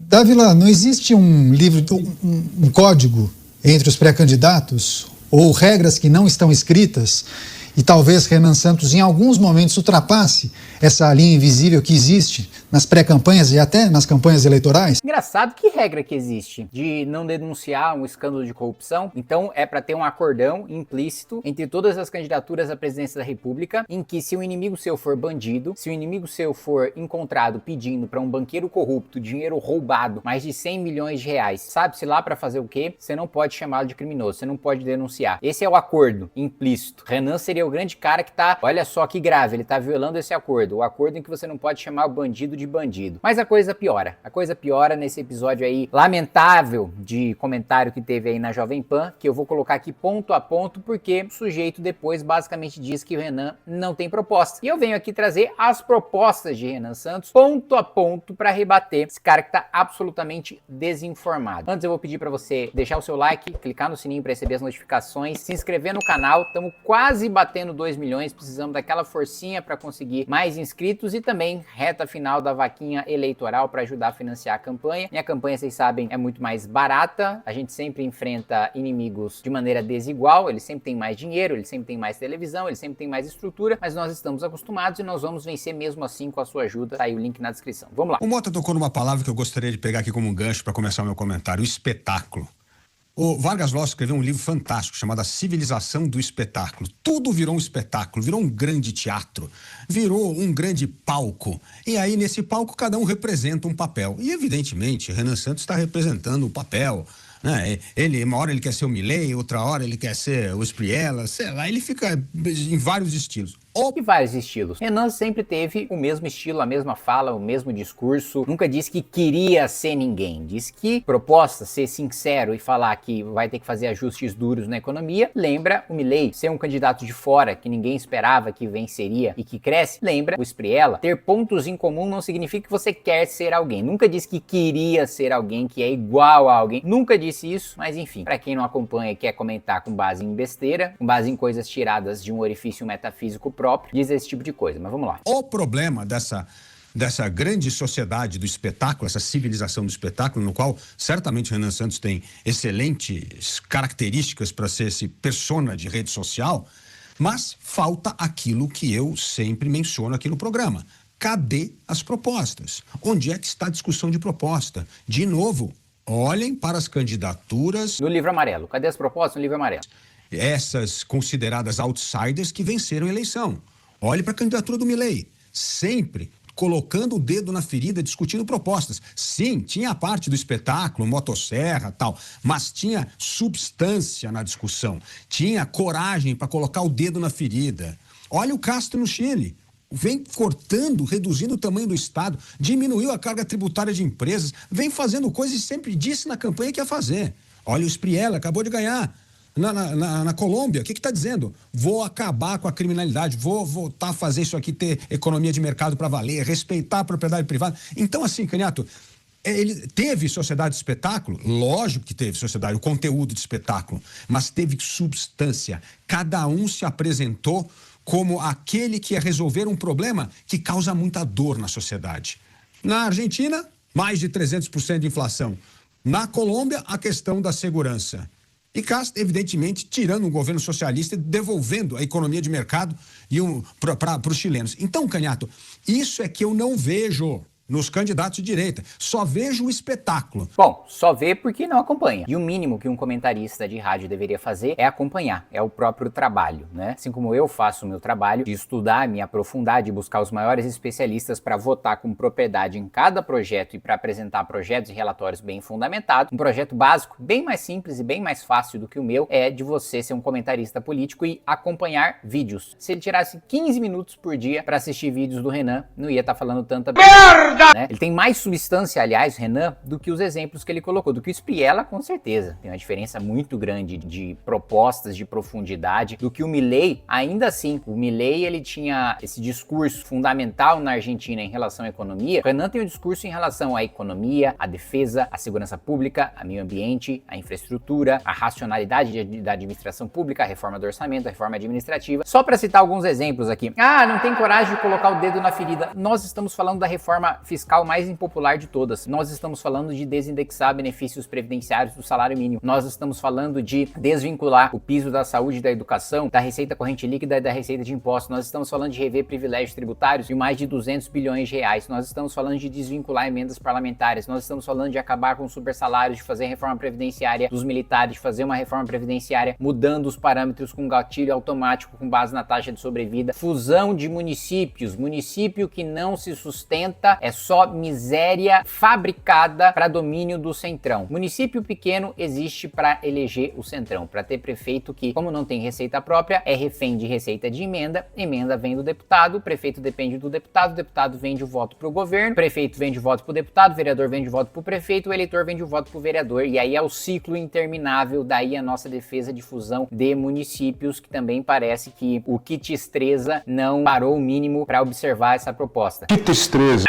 Dávila, não existe um livro, um código entre os pré-candidatos ou regras que não estão escritas e talvez Renan Santos em alguns momentos ultrapasse essa linha invisível que existe nas pré-campanhas e até nas campanhas eleitorais? Engraçado, que regra que existe de não denunciar um escândalo de corrupção? Então é para ter um acordão implícito entre todas as candidaturas à presidência da República, em que se um inimigo seu for bandido, se um inimigo seu for encontrado pedindo para um banqueiro corrupto dinheiro roubado, mais de 100 milhões de reais, sabe-se lá para fazer o quê? Você não pode chamá-lo de criminoso, você não pode denunciar. Esse é o acordo implícito. Renan seria o grande cara que tá, olha só que grave, ele tá violando esse acordo, o acordo em que você não pode chamar o bandido de bandido. Mas a coisa piora nesse episódio aí lamentável de comentário que teve aí na Jovem Pan, que eu vou colocar aqui ponto a ponto, porque o sujeito depois basicamente diz que o Renan não tem proposta. E eu venho aqui trazer as propostas de Renan Santos ponto a ponto para rebater esse cara que tá absolutamente desinformado. Antes eu vou pedir para você deixar o seu like, clicar no sininho para receber as notificações, se inscrever no canal, estamos quase batendo 2 milhões, precisamos daquela forcinha para conseguir mais inscritos e também reta final da vaquinha eleitoral para ajudar a financiar a campanha. Minha campanha, vocês sabem, é muito mais barata, a gente sempre enfrenta inimigos de maneira desigual, eles sempre têm mais dinheiro, eles sempre têm mais televisão, eles sempre têm mais estrutura, mas nós estamos acostumados e nós vamos vencer mesmo assim com a sua ajuda. Tá aí o link na descrição. Vamos lá. O Mota tocou numa palavra que eu gostaria de pegar aqui como um gancho para começar o meu comentário, o espetáculo. O Vargas Llosa escreveu um livro fantástico chamado A Civilização do Espetáculo. Tudo virou um espetáculo, virou um grande teatro, virou um grande palco. E aí, nesse palco, cada um representa um papel. E, evidentemente, Renan Santos está representando o papel, né? Uma hora ele quer ser o Milei, outra hora ele quer ser o Espriella, sei lá, ele fica em vários estilos. E vários estilos. Renan sempre teve o mesmo estilo, a mesma fala, o mesmo discurso. Nunca disse que queria ser ninguém. Disse que proposta, ser sincero e falar que vai ter que fazer ajustes duros na economia, lembra o Milei. Ser um candidato de fora que ninguém esperava que venceria e que cresce, lembra o Espriella. Ter pontos em comum não significa que você quer ser alguém. Nunca disse que queria ser alguém que é igual a alguém. Nunca disse isso, mas enfim. Pra quem não acompanha e quer comentar com base em besteira, com base em coisas tiradas de um orifício metafísico próprio, diz esse tipo de coisa, mas vamos lá. O problema dessa grande sociedade do espetáculo, essa civilização do espetáculo, no qual certamente Renan Santos tem excelentes características para ser esse persona de rede social, mas falta aquilo que eu sempre menciono aqui no programa. Cadê as propostas? Onde é que está a discussão de proposta? De novo, olhem para as candidaturas... No livro amarelo. Cadê as propostas no livro amarelo? Essas consideradas outsiders que venceram a eleição. Olhe para a candidatura do Milei, sempre colocando o dedo na ferida, discutindo propostas. Sim, tinha a parte do espetáculo, motosserra, tal, mas tinha substância na discussão, tinha coragem para colocar o dedo na ferida. Olha o Castro no Chile. Vem cortando, reduzindo o tamanho do Estado, diminuiu a carga tributária de empresas, vem fazendo coisas e sempre disse na campanha que ia fazer. Olha o Espriella, acabou de ganhar. Na Colômbia, o que está dizendo? Vou acabar com a criminalidade, vou voltar a fazer isso aqui, ter economia de mercado para valer, respeitar a propriedade privada. Então, assim, Canhato, ele teve sociedade de espetáculo? Lógico que teve sociedade, o conteúdo de espetáculo, mas teve substância. Cada um se apresentou como aquele que ia resolver um problema que causa muita dor na sociedade. Na Argentina, mais de 300% de inflação. Na Colômbia, a questão da segurança. E Castro, evidentemente, tirando um governo socialista e devolvendo a economia de mercado para os chilenos. Então, Canhato, isso é que eu não vejo nos candidatos de direita. Só vejo o espetáculo. Bom, só vê porque não acompanha. E o mínimo que um comentarista de rádio deveria fazer é acompanhar, é o próprio trabalho, né? Assim como eu faço o meu trabalho de estudar, me aprofundar, de buscar os maiores especialistas para votar com propriedade em cada projeto e para apresentar projetos e relatórios bem fundamentados. Um projeto básico, bem mais simples e bem mais fácil do que o meu, é de você ser um comentarista político e acompanhar vídeos. Se ele tirasse 15 minutos por dia para assistir vídeos do Renan, não ia estar falando tanta merda! Né? Ele tem mais substância, aliás, Renan, do que os exemplos que ele colocou, do que o Espriella, com certeza. Tem uma diferença muito grande de propostas, de profundidade, do que o Milei. Ainda assim, o Milei, ele tinha esse discurso fundamental na Argentina em relação à economia. O Renan tem um discurso em relação à economia, à defesa, à segurança pública, ao meio ambiente, à infraestrutura, à racionalidade da administração pública, à reforma do orçamento, à reforma administrativa. Só para citar alguns exemplos aqui. Ah, não tem coragem de colocar o dedo na ferida. Nós estamos falando da reforma fiscal mais impopular de todas. Nós estamos falando de desindexar benefícios previdenciários do salário mínimo. Nós estamos falando de desvincular o piso da saúde e da educação da receita corrente líquida e da receita de impostos. Nós estamos falando de rever privilégios tributários de mais de 200 bilhões de reais. Nós estamos falando de desvincular emendas parlamentares. Nós estamos falando de acabar com super salários, de fazer reforma previdenciária dos militares, de fazer uma reforma previdenciária mudando os parâmetros com gatilho automático com base na taxa de sobrevida. Fusão de municípios. Município que não se sustenta é só miséria fabricada para domínio do centrão. Município pequeno existe para eleger o centrão, para ter prefeito que, como não tem receita própria, é refém de receita de emenda, emenda vem do deputado, o prefeito depende do deputado, o deputado vende o voto para o governo, o prefeito vende o voto para o deputado, o vereador vende o voto para o prefeito, o eleitor vende o voto para o vereador, e aí é o ciclo interminável, daí a nossa defesa de fusão de municípios, que também parece que o kit Estreza não parou o mínimo para observar essa proposta. Que Estreza.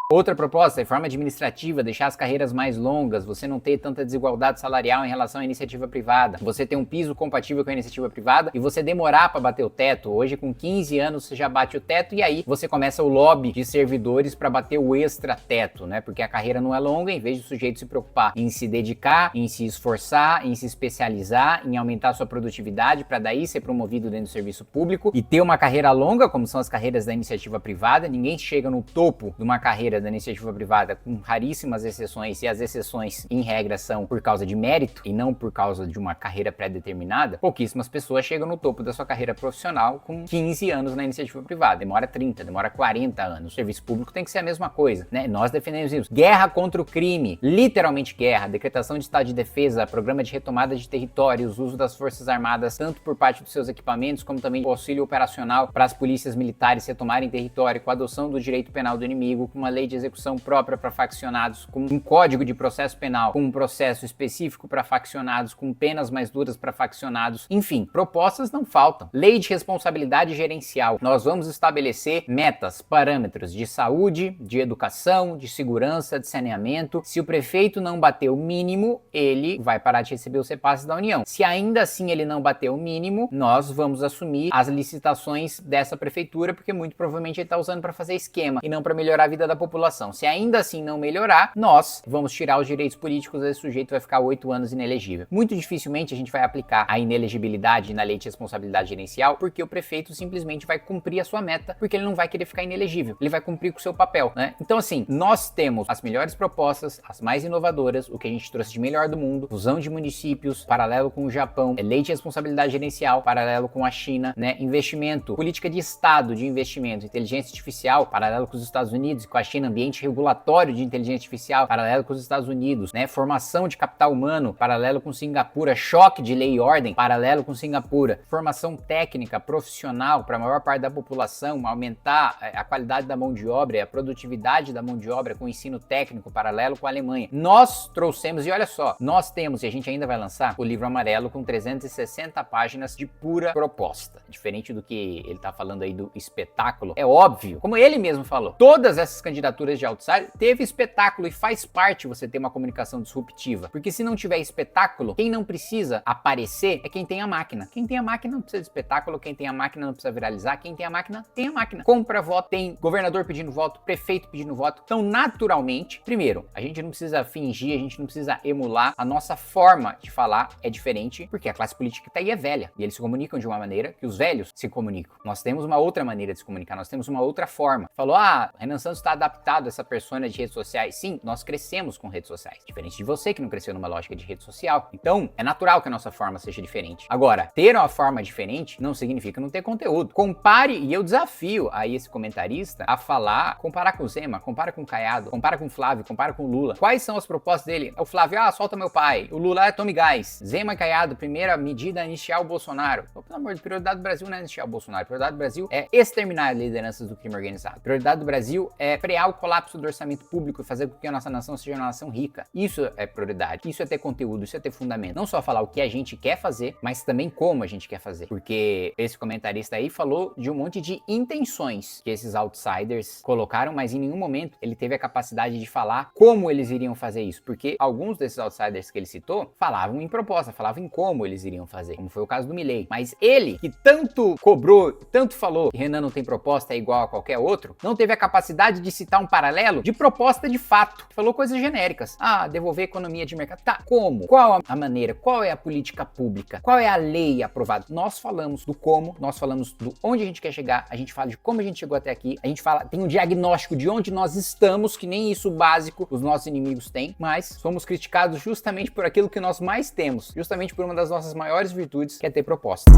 Outra proposta, reforma administrativa, deixar as carreiras mais longas, você não ter tanta desigualdade salarial em relação à iniciativa privada, você ter um piso compatível com a iniciativa privada e você demorar para bater o teto. Hoje, com 15 anos, você já bate o teto e aí você começa o lobby de servidores para bater o extra-teto, né? Porque a carreira não é longa, em vez do sujeito se preocupar em se dedicar, em se esforçar, em se especializar, em aumentar sua produtividade para daí ser promovido dentro do serviço público e ter uma carreira longa, como são as carreiras da iniciativa privada. Ninguém chega no topo de uma carreira da iniciativa privada, com raríssimas exceções, e as exceções em regra são por causa de mérito e não por causa de uma carreira pré-determinada. Pouquíssimas pessoas chegam no topo da sua carreira profissional com 15 anos na iniciativa privada, demora 30, demora 40 anos. O serviço público tem que ser a mesma coisa, né? Nós defendemos isso. Guerra contra o crime, literalmente guerra, decretação de estado de defesa, programa de retomada de territórios, uso das forças armadas, tanto por parte dos seus equipamentos, como também o auxílio operacional para as polícias militares retomarem território, com a adoção do direito penal do inimigo, com uma lei de execução própria para faccionados, com um código de processo penal, com um processo específico para faccionados, com penas mais duras para faccionados. Enfim, propostas não faltam. Lei de responsabilidade gerencial. Nós vamos estabelecer metas, parâmetros de saúde, de educação, de segurança, de saneamento. Se o prefeito não bater o mínimo, ele vai parar de receber os repasses da União. Se ainda assim ele não bater o mínimo, nós vamos assumir as licitações dessa prefeitura, porque muito provavelmente ele está usando para fazer esquema e não para melhorar a vida da população. Se ainda assim não melhorar, nós vamos tirar os direitos políticos desse sujeito, vai ficar 8 anos inelegível. Muito dificilmente a gente vai aplicar a inelegibilidade na lei de responsabilidade gerencial, porque o prefeito simplesmente vai cumprir a sua meta, porque ele não vai querer ficar inelegível, ele vai cumprir com o seu papel, né? Então assim, nós temos as melhores propostas, as mais inovadoras, o que a gente trouxe de melhor do mundo, fusão de municípios, paralelo com o Japão, lei de responsabilidade gerencial, paralelo com a China, né? Investimento, política de Estado de investimento, inteligência artificial, paralelo com os Estados Unidos e com a China, ambiente regulatório de inteligência artificial, paralelo com os Estados Unidos, né? Formação de capital humano, paralelo com Singapura, choque de lei e ordem, paralelo com Singapura, formação técnica, profissional para a maior parte da população, aumentar a qualidade da mão de obra e a produtividade da mão de obra com ensino técnico, paralelo com a Alemanha. Nós trouxemos, e olha só, nós temos, e a gente ainda vai lançar, o livro amarelo com 360 páginas de pura proposta. Diferente do que ele tá falando aí do espetáculo, é óbvio, como ele mesmo falou, todas essas candidaturas de outsider teve espetáculo e faz parte você ter uma comunicação disruptiva, porque se não tiver espetáculo, quem não precisa aparecer é quem tem a máquina. Quem tem a máquina não precisa de espetáculo, quem tem a máquina não precisa viralizar, quem tem a máquina tem a máquina. Compra voto, tem governador pedindo voto, prefeito pedindo voto. Então, naturalmente, primeiro, a gente não precisa fingir, a gente não precisa emular, a nossa forma de falar é diferente, porque a classe política tá aí é velha, e eles se comunicam de uma maneira que os velhos se comunicam. Nós temos uma outra maneira de se comunicar, nós temos uma outra forma. Falou, Renan Santos está adaptado a essa persona de redes sociais. Sim, nós crescemos com redes sociais, diferente de você que não cresceu numa lógica de rede social. Então, é natural que a nossa forma seja diferente. Agora, ter uma forma diferente não significa não ter conteúdo. Compare, e eu desafio aí esse comentarista a falar, comparar com o Zema, compara com o Caiado, compara com o Flávio, compara com o Lula. Quais são as propostas dele? O Flávio, solta meu pai. O Lula tome gás. Zema e Caiado, primeira medida, iniciar o Bolsonaro. Pelo amor de Deus, prioridade do Brasil não é iniciar o Bolsonaro. Prioridade do Brasil é exterminar as lideranças do crime organizado. Prioridade do Brasil é frear o colapso do orçamento público e fazer com que a nossa nação seja uma nação rica. Isso é prioridade, isso é ter conteúdo, isso é ter fundamento. Não só falar o que a gente quer fazer, mas também como a gente quer fazer. Porque esse comentarista aí falou de um monte de intenções que esses outsiders colocaram, mas em nenhum momento ele teve a capacidade de falar como eles iriam fazer isso. Porque alguns desses outsiders que ele citou falavam em proposta, falavam em como eles iriam fazer, como foi o caso do Milei. Mas ele, que tanto cobrou, tanto falou que Renan não tem proposta, é igual a qualquer outro, não teve a capacidade de citar um paralelo de proposta de fato. Falou coisas genéricas. Ah, devolver a economia de mercado. Tá, como? Qual a maneira? Qual é a política pública? Qual é a lei aprovada? Nós falamos do como, nós falamos do onde a gente quer chegar, a gente fala de como a gente chegou até aqui, a gente fala, tem um diagnóstico de onde nós estamos, que nem isso básico os nossos inimigos têm, mas somos criticados justamente por aquilo que nós mais temos, justamente por uma das nossas maiores virtudes, que é ter proposta.